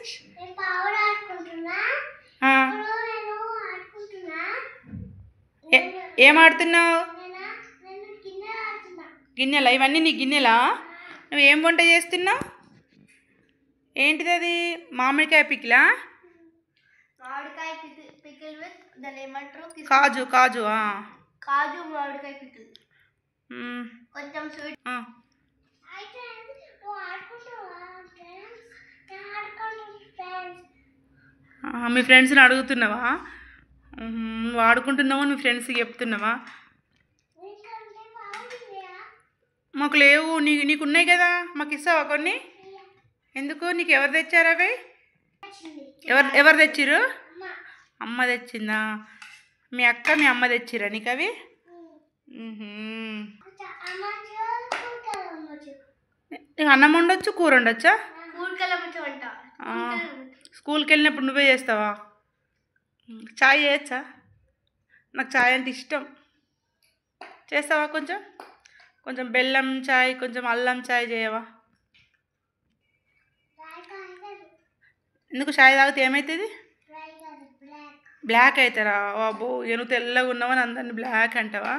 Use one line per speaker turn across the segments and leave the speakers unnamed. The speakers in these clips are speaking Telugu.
ఫ్రెండ్స్. ఏం ఆడుతున్నావు? గిన్నెలా? ఇవన్నీ నీ గిన్నెలా? నువ్వు ఏం వంట చేస్తున్నావు? ఏంటిది అది? మామిడికాయ పికిలా?
మామిడికాయ పికిల్ విత్ దాన్ని ఏమంటారు?
కాజు. కాజు
కాజు మామిడికాయ పికిల్. కొంచెం స్వీట్.
మీ ఫ్రెండ్స్ని అడుగుతున్నావా? నువ్వు ఆడుకుంటున్నావా? నీ ఫ్రెండ్స్కి చెప్తున్నావా? మాకు లేవు. నీకు ఉన్నాయి కదా, మాకు ఇస్తావా కొన్ని? ఎందుకు? నీకు ఎవరు తెచ్చారు అవి? ఎవరు తెచ్చిరు? అమ్మ తెచ్చిందా? మీ అక్క మీ అమ్మ తెచ్చిరా నీకు అవి? నీకు అన్నం వండొచ్చు, కూర వండొచ్చా? స్కూల్కి వెళ్ళినప్పుడు నువ్వే చేస్తావా? చాయ్ చేయొచ్చా? నాకు చాయ్ అంటే ఇష్టం. చేస్తావా? కొంచెం బెల్లం చాయ్, కొంచెం అల్లం చాయ్ చేయవా? ఎందుకు? చాయ్ తాగితే ఏమవుతుంది? బ్లాక్ అవుతారా? బాబు, నువ్వు తెల్లగా ఉన్నావని అందరిని బ్లాక్ అంటావా?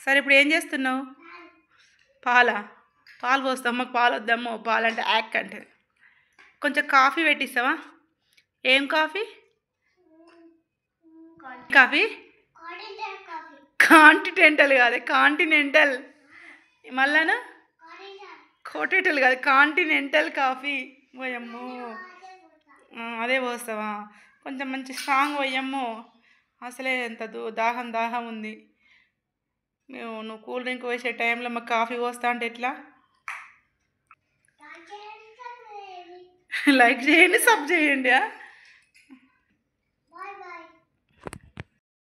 సరే, ఇప్పుడు ఏం చేస్తున్నావు? పాలు పోస్తావు. మాకు పాలు వద్దాము. పాలు అంటే యాక్ అంటే. కొంచెం కాఫీ పెట్టిస్తావా? ఏం కాఫీ? కాంటినెంటల్ కాదు, కాంటినెంటల్. మళ్ళానా? కోటేటల్ కాదు, కాంటినెంటల్ కాఫీ. పోయమ్మో, అదే పోస్తావా? కొంచెం మంచి స్ట్రాంగ్ పోయమ్మో. అసలే ఎంత దాహం ఉంది. నువ్వు కూల్ డ్రింక్ వేసే టైంలో మాకు కాఫీ పోస్తా అంటే ఎట్లా? లైక్ చేయండి, సబ్ చేయండి.